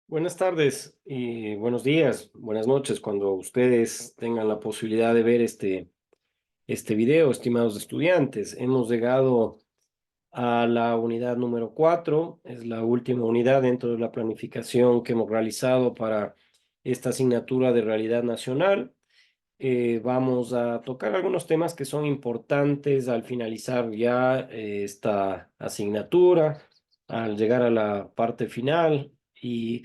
Buenas tardes y buenos días, buenas noches, cuando ustedes tengan la posibilidad de ver este video, estimados estudiantes. Hemos llegado a la unidad número 4, es la última unidad dentro de la planificación que hemos realizado para esta asignatura de realidad nacional. Vamos a tocar algunos temas que son importantes al finalizar ya esta asignatura, al llegar a la parte final y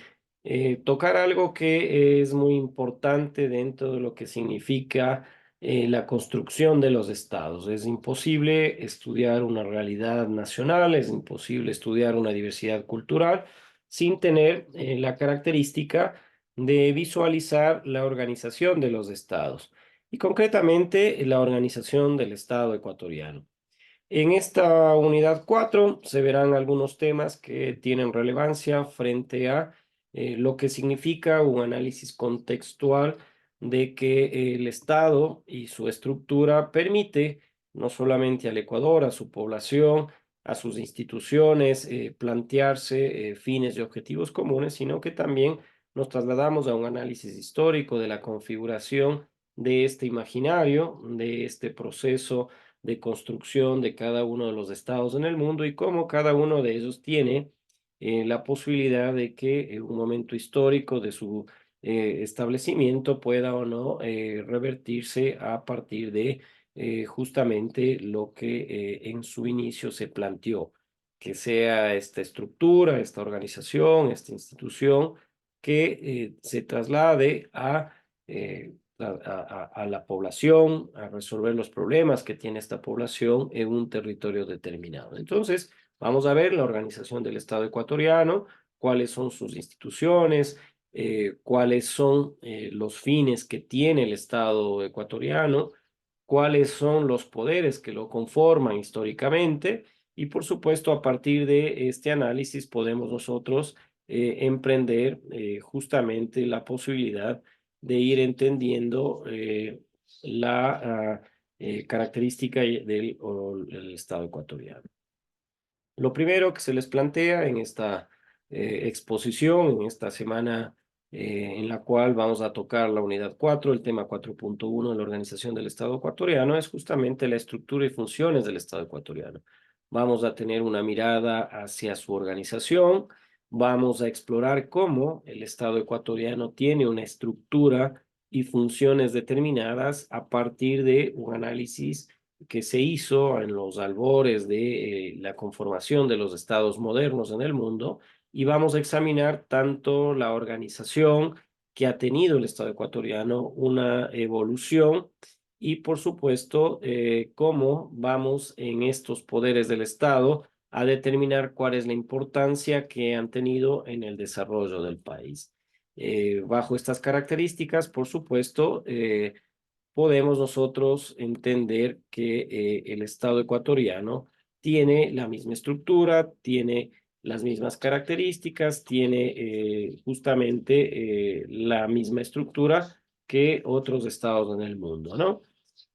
tocar algo que es muy importante dentro de lo que significa la construcción de los estados. Es imposible estudiar una realidad nacional, es imposible estudiar una diversidad cultural sin tener la característica de visualizar la organización de los estados y concretamente la organización del estado ecuatoriano. En esta unidad 4 se verán algunos temas que tienen relevancia frente a lo que significa un análisis contextual de que el Estado y su estructura permite no solamente al Ecuador, a su población, a sus instituciones, plantearse fines y objetivos comunes, sino que también nos trasladamos a un análisis histórico de la configuración de este imaginario, de este proceso de construcción de cada uno de los estados en el mundo y cómo cada uno de ellos tiene la posibilidad de que en un momento histórico de su establecimiento pueda o no revertirse a partir de justamente lo que en su inicio se planteó, que sea esta estructura, esta organización, esta institución que se traslade a la población, a resolver los problemas que tiene esta población en un territorio determinado. Entonces, vamos a ver la organización del Estado ecuatoriano, cuáles son sus instituciones, cuáles son los fines que tiene el Estado ecuatoriano, cuáles son los poderes que lo conforman históricamente y, por supuesto, a partir de este análisis podemos nosotros emprender justamente la posibilidad de ir entendiendo la característica del Estado ecuatoriano. Lo primero que se les plantea en esta exposición, en esta semana en la cual vamos a tocar la unidad 4, el tema 4.1 de la organización del Estado ecuatoriano, es justamente la estructura y funciones del Estado ecuatoriano. Vamos a tener una mirada hacia su organización, vamos a explorar cómo el Estado ecuatoriano tiene una estructura y funciones determinadas a partir de un análisis que se hizo en los albores de la conformación de los estados modernos en el mundo y vamos a examinar tanto la organización que ha tenido el Estado ecuatoriano, una evolución y por supuesto cómo vamos en estos poderes del Estado a determinar cuál es la importancia que han tenido en el desarrollo del país. Bajo estas características, por supuesto, podemos nosotros entender que el Estado ecuatoriano tiene la misma estructura, tiene las mismas características, tiene justamente la misma estructura que otros estados en el mundo, ¿no?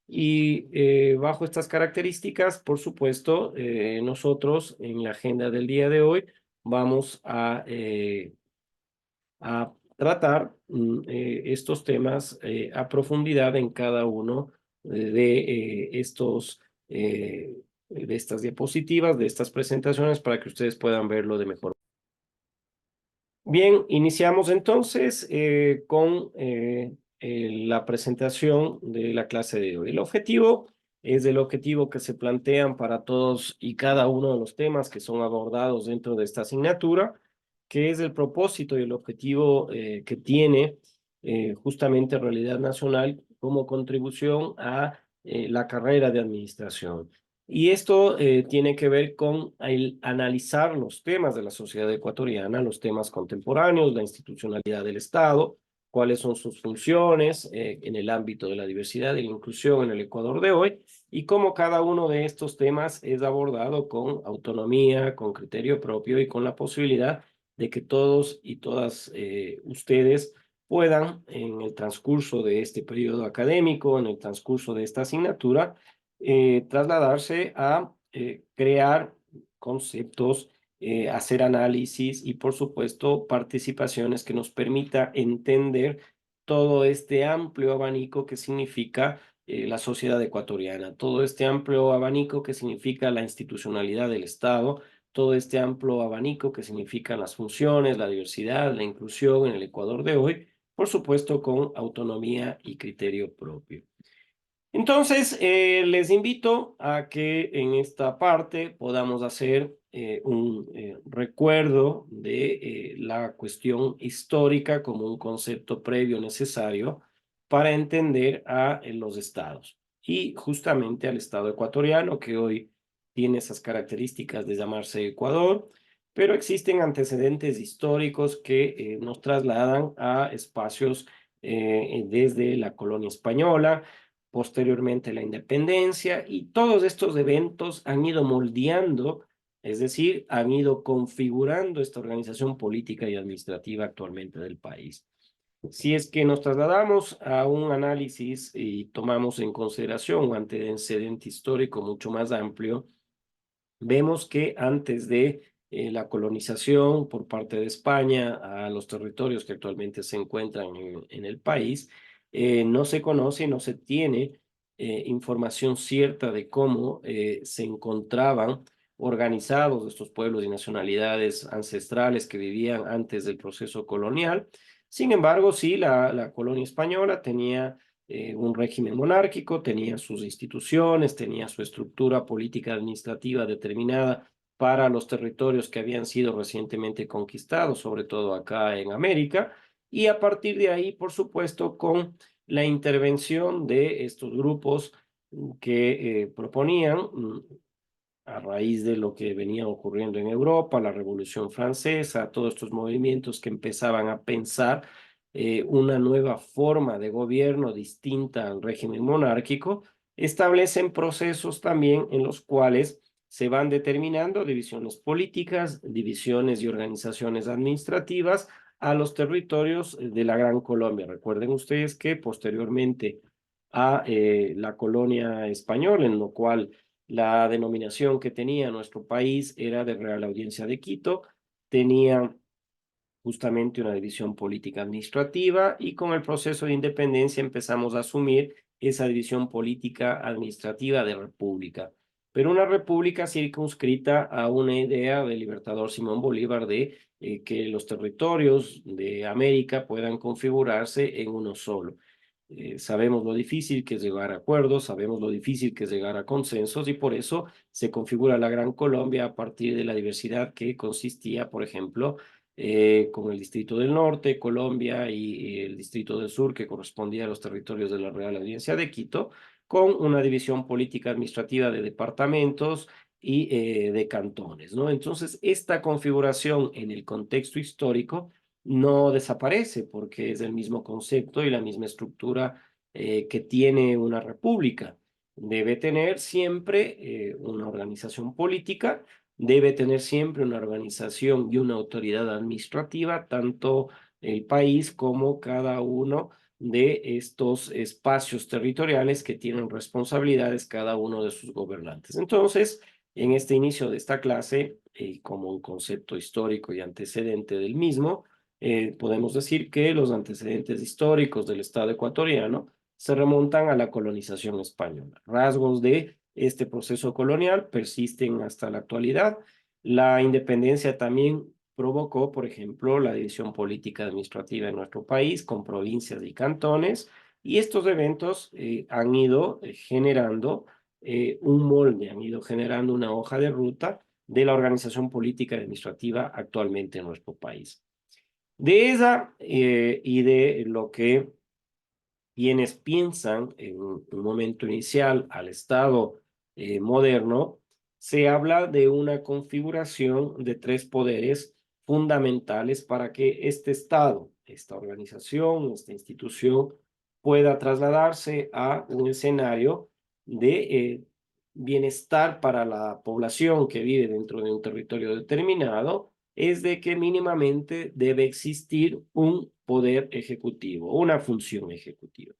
Y bajo estas características, por supuesto, nosotros en la agenda del día de hoy vamos a tratar estos temas a profundidad en cada uno de estas diapositivas, de estas presentaciones, para que ustedes puedan verlo de mejor. Bien, iniciamos entonces con la presentación de la clase de hoy. El objetivo es el objetivo que se plantean para todos y cada uno de los temas que son abordados dentro de esta asignatura, que es el propósito y el objetivo que tiene justamente Realidad Nacional como contribución a la carrera de administración. Y esto tiene que ver con el analizar los temas de la sociedad ecuatoriana, los temas contemporáneos, la institucionalidad del Estado, cuáles son sus funciones en el ámbito de la diversidad y la inclusión en el Ecuador de hoy, y cómo cada uno de estos temas es abordado con autonomía, con criterio propio y con la posibilidad de que todos y todas ustedes puedan, en el transcurso de este periodo académico, en el transcurso de esta asignatura, trasladarse a crear conceptos hacer análisis y, por supuesto, participaciones que nos permita entender todo este amplio abanico que significa la sociedad ecuatoriana, todo este amplio abanico que significa la institucionalidad del Estado, todo este amplio abanico que significan las funciones, la diversidad, la inclusión en el Ecuador de hoy, por supuesto con autonomía y criterio propio. Entonces, les invito a que en esta parte podamos hacer un recuerdo de la cuestión histórica como un concepto previo necesario para entender a los estados y justamente al estado ecuatoriano que hoy tiene esas características de llamarse Ecuador, pero existen antecedentes históricos que nos trasladan a espacios desde la colonia española, posteriormente la independencia, y todos estos eventos han ido moldeando, es decir, han ido configurando esta organización política y administrativa actualmente del país. Si es que nos trasladamos a un análisis y tomamos en consideración un antecedente histórico mucho más amplio, vemos que antes de la colonización por parte de España a los territorios que actualmente se encuentran en el país, no se conoce, no se tiene información cierta de cómo se encontraban organizados estos pueblos y nacionalidades ancestrales que vivían antes del proceso colonial. Sin embargo, sí, la colonia española tenía un régimen monárquico, tenía sus instituciones, tenía su estructura política administrativa determinada para los territorios que habían sido recientemente conquistados, sobre todo acá en América, y a partir de ahí, por supuesto, con la intervención de estos grupos que proponían a raíz de lo que venía ocurriendo en Europa, la Revolución Francesa, todos estos movimientos que empezaban a pensar una nueva forma de gobierno distinta al régimen monárquico, establecen procesos también en los cuales se van determinando divisiones políticas, divisiones y organizaciones administrativas a los territorios de la Gran Colombia. Recuerden ustedes que posteriormente a la colonia española, en lo cual la denominación que tenía nuestro país era de Real Audiencia de Quito, tenía justamente una división política administrativa y con el proceso de independencia empezamos a asumir esa división política administrativa de república, pero una república circunscrita a una idea del libertador Simón Bolívar de que los territorios de América puedan configurarse en uno solo. Sabemos lo difícil que es llegar a acuerdos, sabemos lo difícil que es llegar a consensos y por eso se configura la Gran Colombia a partir de la diversidad que consistía, por ejemplo, con el Distrito del Norte, Colombia y el Distrito del Sur, que correspondía a los territorios de la Real Audiencia de Quito, con una división política administrativa de departamentos y de cantones, ¿no? Entonces, esta configuración en el contexto histórico no desaparece porque es el mismo concepto y la misma estructura que tiene una república. Debe tener siempre una organización política, debe tener siempre una organización y una autoridad administrativa, tanto el país como cada uno de estos espacios territoriales que tienen responsabilidades cada uno de sus gobernantes. Entonces, en este inicio de esta clase, como un concepto histórico y antecedente del mismo, podemos decir que los antecedentes históricos del Estado ecuatoriano se remontan a la colonización española. Rasgos de este proceso colonial persisten hasta la actualidad. La independencia también provocó, por ejemplo, la división política administrativa en nuestro país con provincias y cantones, y estos eventos han ido generando un molde, han ido generando una hoja de ruta de la organización política y administrativa actualmente en nuestro país. De esa y de lo que quienes piensan en un momento inicial al Estado moderno, se habla de una configuración de tres poderes fundamentales para que este Estado, esta organización, esta institución, pueda trasladarse a un escenario de bienestar para la población que vive dentro de un territorio determinado, es de que mínimamente debe existir un poder ejecutivo, una función ejecutiva.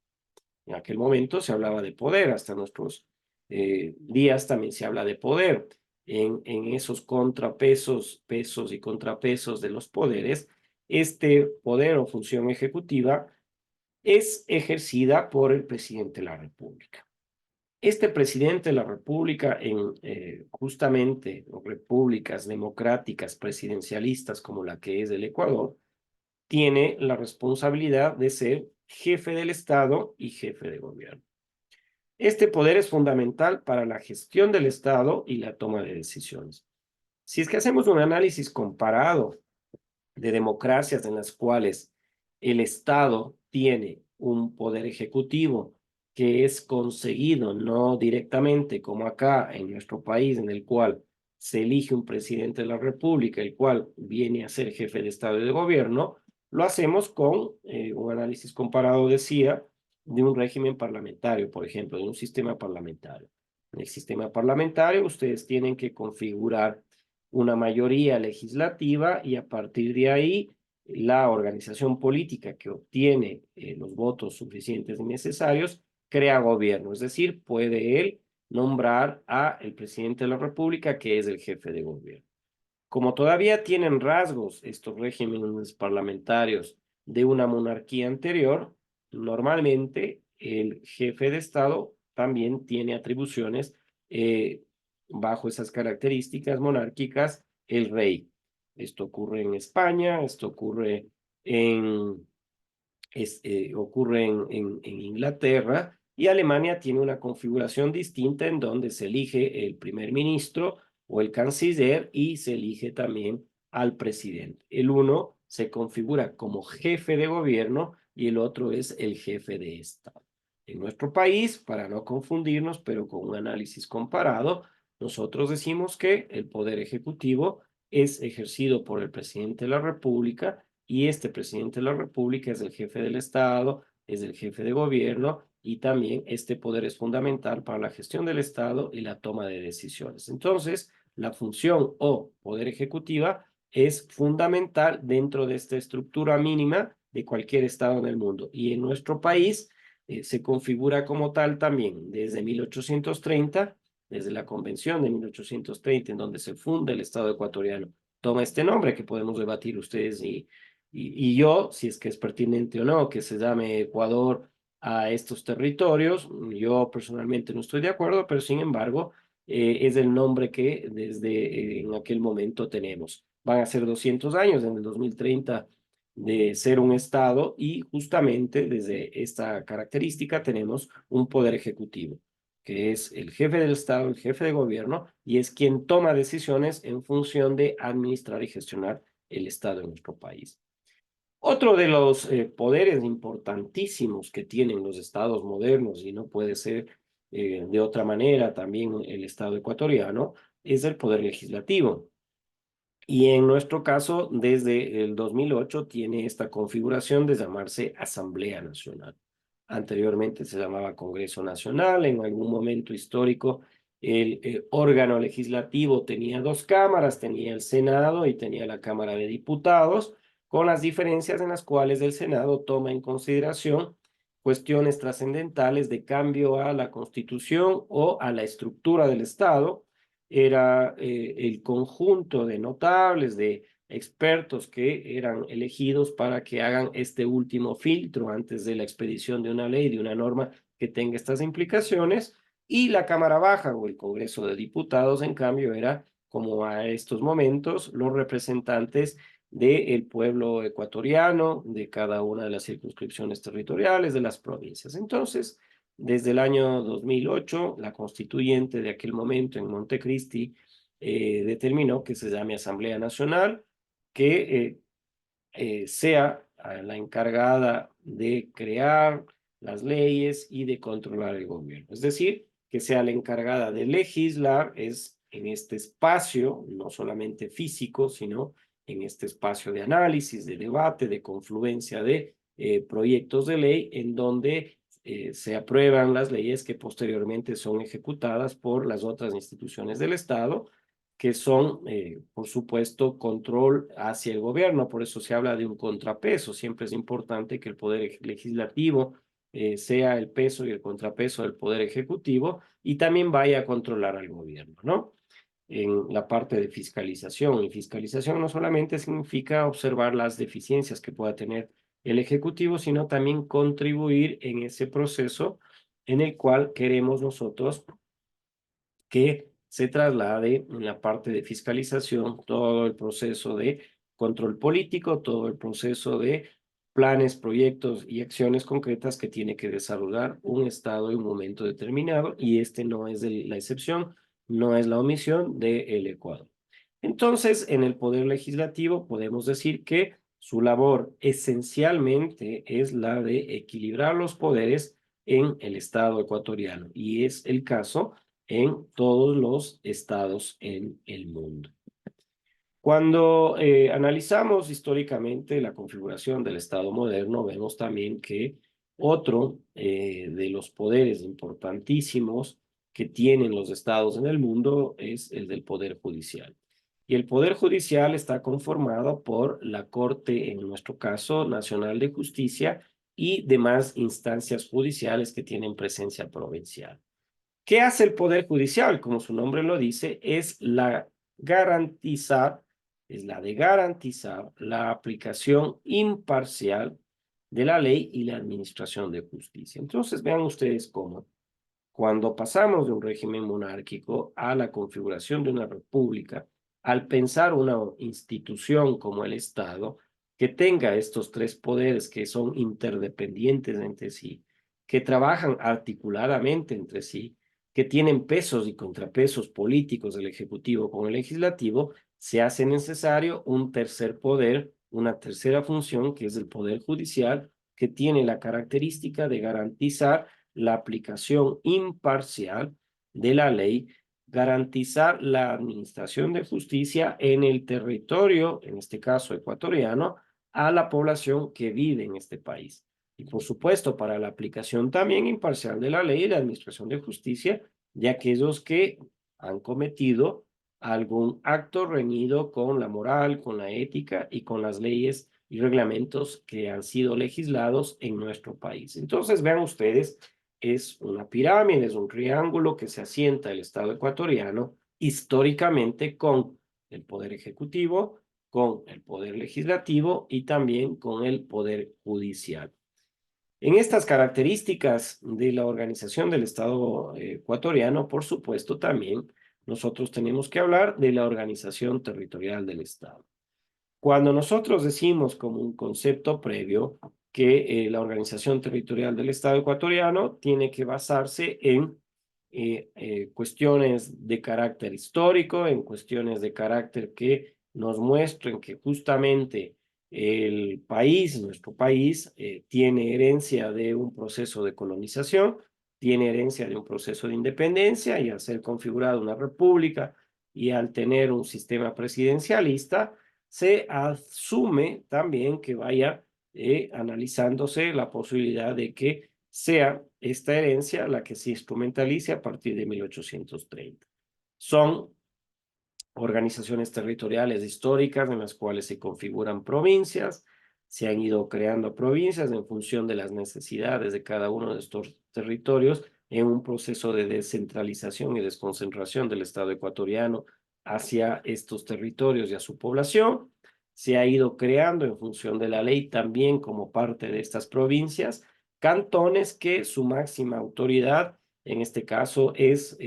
En aquel momento se hablaba de poder, hasta nuestros días también se habla de poder. en esos contrapesos, pesos y contrapesos de los poderes, este poder o función ejecutiva es ejercida por el presidente de la República. Este presidente de la República en justamente repúblicas democráticas presidencialistas como la que es el Ecuador, tiene la responsabilidad de ser jefe del Estado y jefe de gobierno. Este poder es fundamental para la gestión del Estado y la toma de decisiones. Si es que hacemos un análisis comparado de democracias en las cuales el Estado tiene un poder ejecutivo que es conseguido no directamente como acá en nuestro país, en el cual se elige un presidente de la República, el cual viene a ser jefe de Estado y de gobierno, lo hacemos con un análisis comparado, decía, de un régimen parlamentario, por ejemplo, de un sistema parlamentario. En el sistema parlamentario ustedes tienen que configurar una mayoría legislativa y a partir de ahí la organización política que obtiene los votos suficientes y necesarios crea gobierno, es decir, puede él nombrar a el presidente de la República, que es el jefe de gobierno. Como todavía tienen rasgos estos regímenes parlamentarios de una monarquía anterior, normalmente el jefe de Estado también tiene atribuciones bajo esas características monárquicas, el rey. Esto ocurre en España, esto ocurre en Inglaterra, y Alemania tiene una configuración distinta en donde se elige el primer ministro o el canciller y se elige también al presidente. El uno se configura como jefe de gobierno y el otro es el jefe de Estado. En nuestro país, para no confundirnos, pero con un análisis comparado, nosotros decimos que el poder ejecutivo es ejercido por el presidente de la República y este presidente de la República es el jefe del Estado, es el jefe de gobierno y también este poder es fundamental para la gestión del Estado y la toma de decisiones. Entonces, la función o poder ejecutiva es fundamental dentro de esta estructura mínima de cualquier Estado en el mundo. Y en nuestro país se configura como tal también desde 1830, desde la Convención de 1830, en donde se funda el Estado ecuatoriano. Toma este nombre que podemos debatir ustedes y yo, si es que es pertinente o no, que se llame Ecuador a estos territorios. Yo personalmente no estoy de acuerdo, pero sin embargo es el nombre que desde en aquel momento tenemos. Van a ser 200 años en el 2030 de ser un estado y justamente desde esta característica tenemos un poder ejecutivo, que es el jefe del estado, el jefe de gobierno, y es quien toma decisiones en función de administrar y gestionar el estado en nuestro país. Otro de los poderes importantísimos que tienen los estados modernos, y no puede ser de otra manera también el estado ecuatoriano, es el poder legislativo. Y en nuestro caso, desde el 2008 tiene esta configuración de llamarse Asamblea Nacional. Anteriormente se llamaba Congreso Nacional. En algún momento histórico, el órgano legislativo tenía dos cámaras, tenía el Senado y tenía la Cámara de Diputados, con las diferencias en las cuales el Senado toma en consideración cuestiones trascendentales de cambio a la Constitución o a la estructura del Estado. Era el conjunto de notables, de expertos que eran elegidos para que hagan este último filtro antes de la expedición de una ley, de una norma que tenga estas implicaciones, y la Cámara Baja o el Congreso de Diputados, en cambio, era como a estos momentos los representantes del pueblo ecuatoriano, de cada una de las circunscripciones territoriales, de las provincias. Entonces, desde el año 2008, la constituyente de aquel momento en Montecristi determinó que se llame Asamblea Nacional, que sea la encargada de crear las leyes y de controlar el gobierno. Es decir, que sea la encargada de legislar es en este espacio, no solamente físico, sino en este espacio de análisis, de debate, de confluencia de proyectos de ley en donde se aprueban las leyes que posteriormente son ejecutadas por las otras instituciones del Estado, que son, por supuesto, control hacia el gobierno. Por eso se habla de un contrapeso. Siempre es importante que el poder legislativo sea el peso y el contrapeso del poder ejecutivo y también vaya a controlar al gobierno, ¿no? en la parte de fiscalización. Y fiscalización no solamente significa observar las deficiencias que pueda tener el Ejecutivo, sino también contribuir en ese proceso en el cual queremos nosotros que se traslade en la parte de fiscalización todo el proceso de control político, todo el proceso de planes, proyectos y acciones concretas que tiene que desarrollar un Estado en un momento determinado, y este no es la excepción, no es la omisión del Ecuador. Entonces, en el Poder Legislativo podemos decir que su labor esencialmente es la de equilibrar los poderes en el Estado ecuatoriano, y es el caso en todos los estados en el mundo. Cuando analizamos históricamente la configuración del Estado moderno, vemos también que otro de los poderes importantísimos que tienen los estados en el mundo es el del Poder Judicial. Y el Poder Judicial está conformado por la Corte, en nuestro caso, Nacional de Justicia, y demás instancias judiciales que tienen presencia provincial. ¿Qué hace el Poder Judicial? Como su nombre lo dice, es la de garantizar la aplicación imparcial de la ley y la administración de justicia. Entonces, vean ustedes cómo cuando pasamos de un régimen monárquico a la configuración de una república, al pensar una institución como el Estado, que tenga estos tres poderes que son interdependientes entre sí, que trabajan articuladamente entre sí, que tienen pesos y contrapesos políticos del Ejecutivo con el Legislativo, se hace necesario un tercer poder, una tercera función, que es el Poder Judicial, que tiene la característica de garantizar la aplicación imparcial de la ley, garantizar la administración de justicia en el territorio, en este caso ecuatoriano, a la población que vive en este país. Y por supuesto, para la aplicación también imparcial de la ley y la administración de justicia de aquellos que han cometido algún acto reñido con la moral, con la ética y con las leyes y reglamentos que han sido legislados en nuestro país. Entonces, vean ustedes, es una pirámide, es un triángulo que se asienta el Estado ecuatoriano históricamente con el Poder Ejecutivo, con el Poder Legislativo y también con el Poder Judicial. En estas características de la organización del Estado ecuatoriano, por supuesto, también nosotros tenemos que hablar de la organización territorial del Estado. Cuando nosotros decimos como un concepto previo que la organización territorial del Estado ecuatoriano tiene que basarse en cuestiones de carácter histórico, en cuestiones de carácter que nos muestren que justamente el país, nuestro país, tiene herencia de un proceso de colonización, tiene herencia de un proceso de independencia, y al ser configurada una república y al tener un sistema presidencialista, se asume también que vaya analizándose la posibilidad de que sea esta herencia la que se instrumentalice a partir de 1830. Son organizaciones territoriales históricas en las cuales se configuran provincias, se han ido creando provincias en función de las necesidades de cada uno de estos territorios en un proceso de descentralización y desconcentración del Estado ecuatoriano hacia estos territorios y a su población. Se ha ido creando en función de la ley también como parte de estas provincias cantones que su máxima autoridad, en este caso, es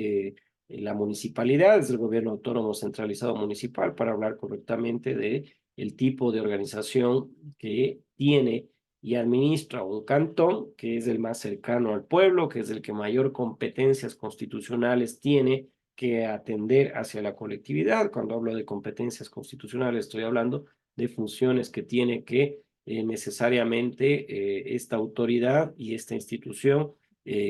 la municipalidad, es el gobierno autónomo centralizado municipal, para hablar correctamente de el tipo de organización que tiene y administra un cantón, que es el más cercano al pueblo, que es el que mayor competencias constitucionales tiene que atender hacia la colectividad. Cuando hablo de competencias constitucionales, estoy hablando de funciones que tiene que necesariamente esta autoridad y esta institución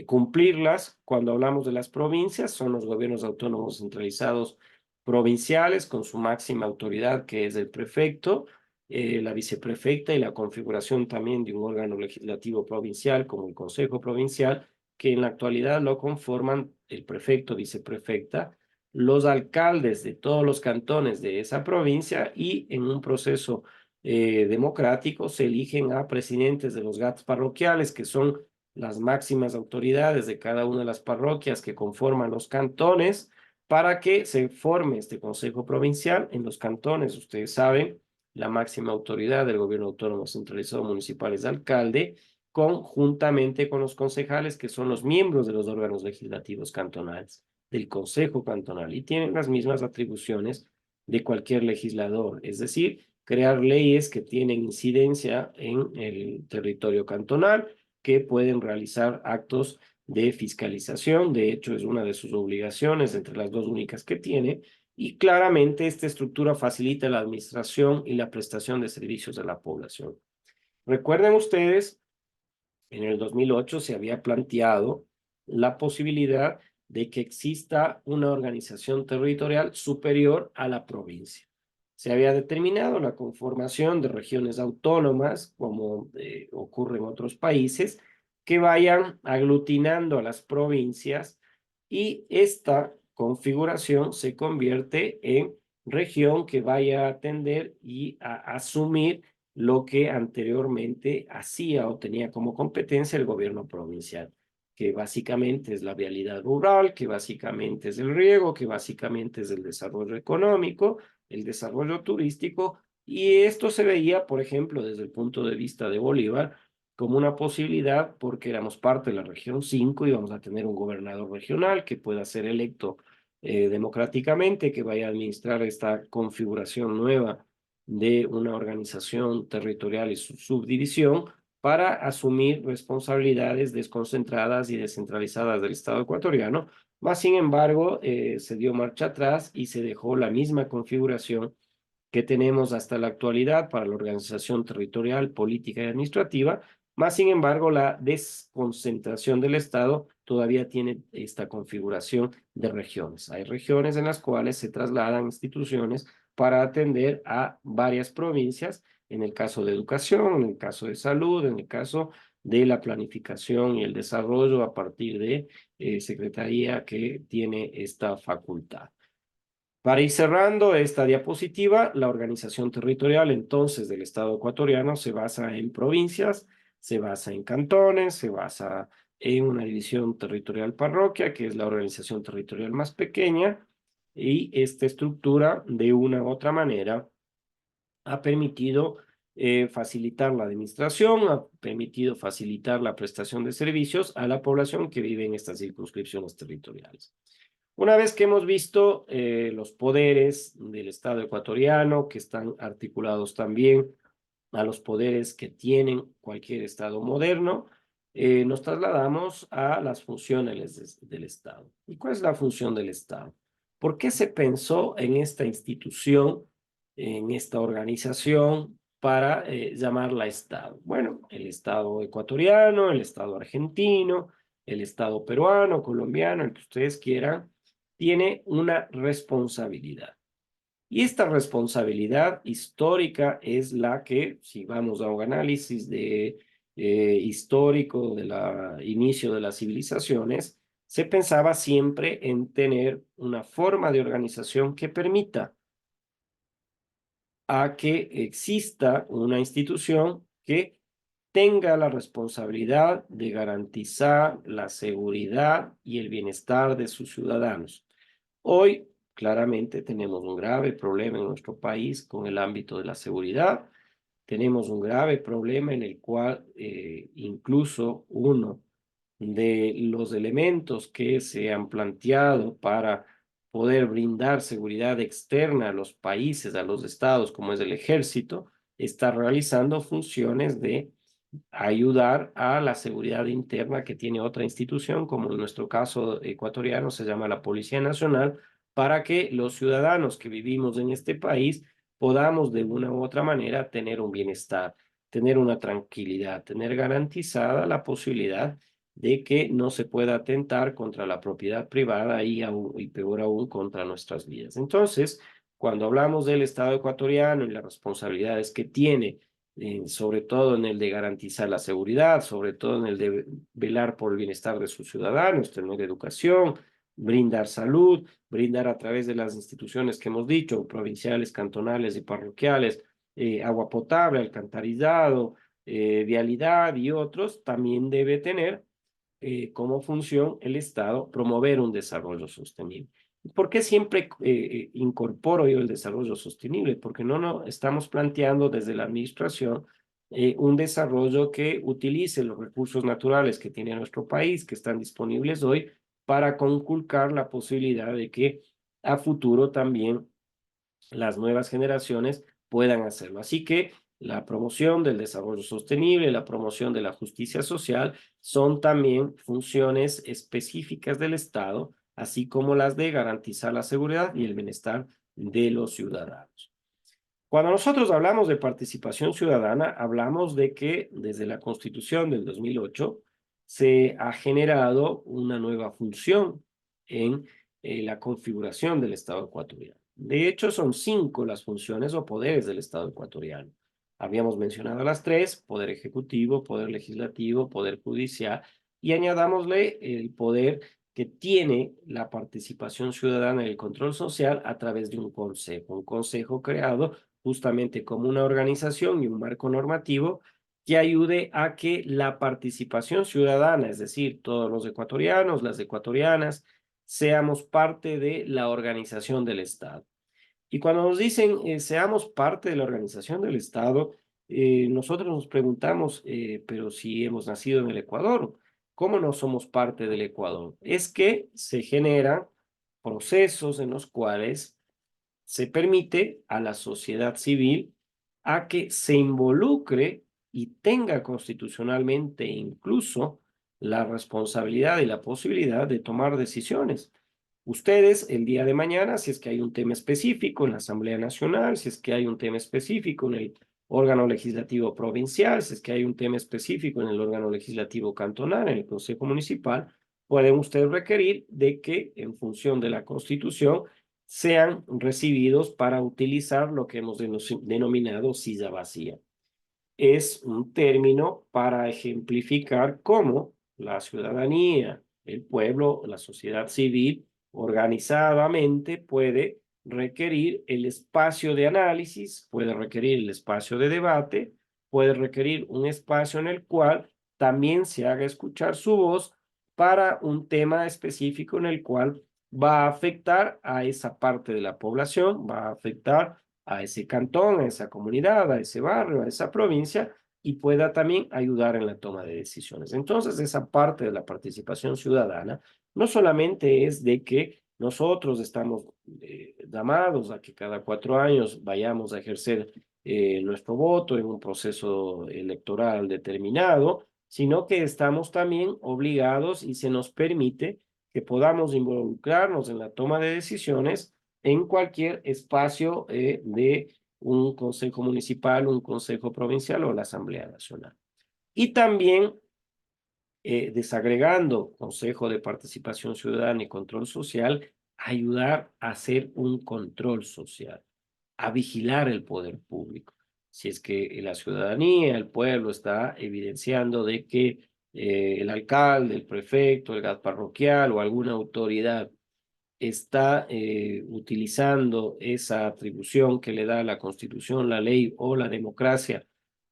cumplirlas. Cuando hablamos de las provincias, son los gobiernos autónomos centralizados provinciales con su máxima autoridad, que es el prefecto, la viceprefecta, y la configuración también de un órgano legislativo provincial como el Consejo Provincial, que en la actualidad lo conforman el prefecto, viceprefecta, los alcaldes de todos los cantones de esa provincia, y en un proceso democrático se eligen a presidentes de los GATs parroquiales, que son las máximas autoridades de cada una de las parroquias que conforman los cantones, para que se forme este Consejo Provincial en los cantones. Ustedes saben, la máxima autoridad del gobierno autónomo centralizado municipal es el alcalde, conjuntamente con los concejales, que son los miembros de los órganos legislativos cantonales, del Consejo Cantonal, y tienen las mismas atribuciones de cualquier legislador, es decir, crear leyes que tienen incidencia en el territorio cantonal, que pueden realizar actos de fiscalización. De hecho, es una de sus obligaciones, entre las dos únicas que tiene, y claramente esta estructura facilita la administración y la prestación de servicios a la población. Recuerden ustedes, en el 2008 se había planteado la posibilidad de que exista una organización territorial superior a la provincia. Se había determinado la conformación de regiones autónomas, como ocurre en otros países, que vayan aglutinando a las provincias, y esta configuración se convierte en región que vaya a atender y a asumir lo que anteriormente hacía o tenía como competencia el gobierno provincial, que básicamente es la vialidad rural, que básicamente es el riego, que básicamente es el desarrollo económico, el desarrollo turístico, y esto se veía, por ejemplo, desde el punto de vista de Bolívar, como una posibilidad, porque éramos parte de la región 5 y vamos a tener un gobernador regional que pueda ser electo democráticamente, que vaya a administrar esta configuración nueva de una organización territorial y su subdivisión, para asumir responsabilidades desconcentradas y descentralizadas del Estado ecuatoriano. Más sin embargo, se dio marcha atrás y se dejó la misma configuración que tenemos hasta la actualidad para la organización territorial, política y administrativa. Más sin embargo, la desconcentración del Estado todavía tiene esta configuración de regiones. Hay regiones en las cuales se trasladan instituciones para atender a varias provincias, en el caso de educación, en el caso de salud, en el caso de la planificación y el desarrollo a partir de secretaría que tiene esta facultad. Para ir cerrando esta diapositiva, la organización territorial entonces del Estado ecuatoriano se basa en provincias, se basa en cantones, se basa en una división territorial parroquia, que es la organización territorial más pequeña, y esta estructura de una u otra manera ha permitido facilitar la administración, ha permitido facilitar la prestación de servicios a la población que vive en estas circunscripciones territoriales. Una vez que hemos visto los poderes del Estado ecuatoriano, que están articulados también a los poderes que tienen cualquier Estado moderno, nos trasladamos a las funciones del Estado. ¿Y cuál es la función del Estado? ¿Por qué se pensó en esta institución, en esta organización, para llamarla Estado? Bueno, el Estado ecuatoriano, el Estado argentino, el Estado peruano, colombiano, el que ustedes quieran, tiene una responsabilidad. Y esta responsabilidad histórica es la que, si vamos a un análisis histórico del inicio de las civilizaciones, se pensaba siempre en tener una forma de organización que permita a que exista una institución que tenga la responsabilidad de garantizar la seguridad y el bienestar de sus ciudadanos. Hoy, claramente, tenemos un grave problema en nuestro país con el ámbito de la seguridad. Tenemos un grave problema en el cual incluso uno de los elementos que se han planteado para poder brindar seguridad externa a los países, a los estados, como es el ejército, está realizando funciones de ayudar a la seguridad interna que tiene otra institución, como en nuestro caso ecuatoriano se llama la Policía Nacional, para que los ciudadanos que vivimos en este país podamos de una u otra manera tener un bienestar, tener una tranquilidad, tener garantizada la posibilidad de que no se pueda atentar contra la propiedad privada y peor aún contra nuestras vidas. Entonces, cuando hablamos del Estado ecuatoriano y las responsabilidades que tiene, sobre todo en el de garantizar la seguridad, sobre todo en el de velar por el bienestar de sus ciudadanos, tener educación, brindar salud, brindar a través de las instituciones que hemos dicho, provinciales, cantonales y parroquiales, agua potable, alcantarillado, vialidad y otros, también debe tener como función el Estado promover un desarrollo sostenible. ¿Por qué siempre incorporo yo el desarrollo sostenible? Porque no estamos planteando desde la administración un desarrollo que utilice los recursos naturales que tiene nuestro país, que están disponibles hoy, para conculcar la posibilidad de que a futuro también las nuevas generaciones puedan hacerlo. Así que la promoción del desarrollo sostenible, la promoción de la justicia social son también funciones específicas del Estado, así como las de garantizar la seguridad y el bienestar de los ciudadanos. Cuando nosotros hablamos de participación ciudadana, hablamos de que desde la Constitución del 2008 se ha generado una nueva función en la configuración del Estado ecuatoriano. De hecho, son 5 las funciones o poderes del Estado ecuatoriano. Habíamos mencionado las 3: poder ejecutivo, poder legislativo, poder judicial, y añadámosle el poder que tiene la participación ciudadana y el control social a través de un consejo creado justamente como una organización y un marco normativo que ayude a que la participación ciudadana, es decir, todos los ecuatorianos, las ecuatorianas, seamos parte de la organización del Estado. Y cuando nos dicen seamos parte de la organización del Estado, nosotros nos preguntamos, pero si hemos nacido en el Ecuador, ¿cómo no somos parte del Ecuador? Es que se generan procesos en los cuales se permite a la sociedad civil a que se involucre y tenga constitucionalmente incluso la responsabilidad y la posibilidad de tomar decisiones. Ustedes el día de mañana, si es que hay un tema específico en la Asamblea Nacional, si es que hay un tema específico en el órgano legislativo provincial, si es que hay un tema específico en el órgano legislativo cantonal, en el Consejo Municipal, pueden ustedes requerir de que en función de la Constitución sean recibidos para utilizar lo que hemos denominado silla vacía. Es un término para ejemplificar cómo la ciudadanía, el pueblo, la sociedad civil, organizadamente puede requerir el espacio de análisis, puede requerir el espacio de debate, puede requerir un espacio en el cual también se haga escuchar su voz para un tema específico en el cual va a afectar a esa parte de la población, va a afectar a ese cantón, a esa comunidad, a ese barrio, a esa provincia, y pueda también ayudar en la toma de decisiones. Entonces, esa parte de la participación ciudadana no solamente es de que nosotros estamos llamados a que cada 4 años vayamos a ejercer nuestro voto en un proceso electoral determinado, sino que estamos también obligados y se nos permite que podamos involucrarnos en la toma de decisiones en cualquier espacio de un consejo municipal, un consejo provincial o la Asamblea Nacional. Y también desagregando Consejo de Participación Ciudadana y Control Social, ayudar a hacer un control social, a vigilar el poder público. Si es que la ciudadanía, el pueblo está evidenciando de que el alcalde, el prefecto, el GAT parroquial o alguna autoridad está utilizando esa atribución que le da la Constitución, la ley o la democracia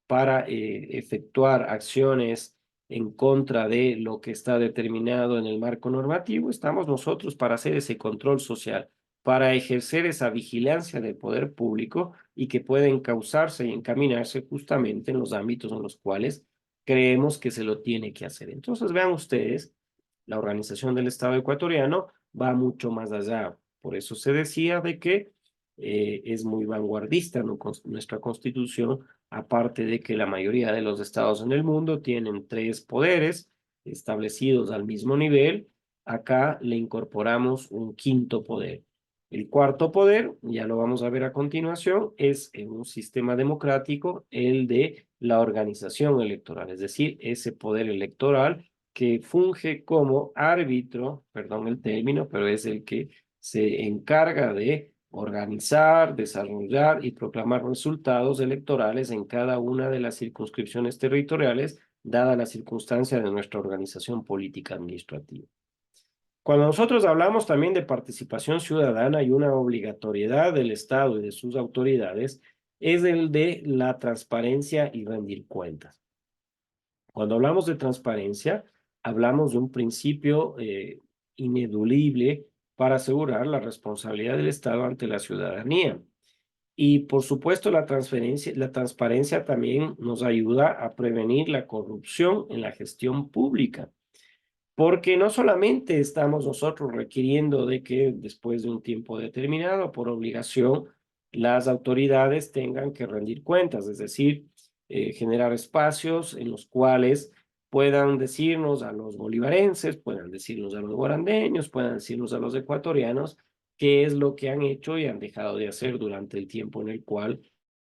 para efectuar acciones en contra de lo que está determinado en el marco normativo, estamos nosotros para hacer ese control social, para ejercer esa vigilancia del poder público y que pueda encauzarse y encaminarse justamente en los ámbitos en los cuales creemos que se lo tiene que hacer. Entonces, vean ustedes, la organización del Estado ecuatoriano va mucho más allá. Por eso se decía de que es muy vanguardista, ¿no? Nuestra Constitución, aparte de que la mayoría de los estados en el mundo tienen 3 poderes establecidos al mismo nivel, acá le incorporamos un quinto poder. El cuarto poder, ya lo vamos a ver a continuación, es en un sistema democrático el de la organización electoral, es decir, ese poder electoral que funge como árbitro, perdón el término, pero es el que se encarga de organizar, desarrollar y proclamar resultados electorales en cada una de las circunscripciones territoriales, dada la circunstancia de nuestra organización política administrativa. Cuando nosotros hablamos también de participación ciudadana y una obligatoriedad del Estado y de sus autoridades, es el de la transparencia y rendir cuentas. Cuando hablamos de transparencia, hablamos de un principio ineludible para asegurar la responsabilidad del Estado ante la ciudadanía. Y por supuesto, la transparencia también nos ayuda a prevenir la corrupción en la gestión pública. Porque no solamente estamos nosotros requiriendo de que después de un tiempo determinado, por obligación, las autoridades tengan que rendir cuentas, es decir, generar espacios en los cuales puedan decirnos a los bolivarenses, puedan decirnos a los guarandeños, puedan decirnos a los ecuatorianos qué es lo que han hecho y han dejado de hacer durante el tiempo en el cual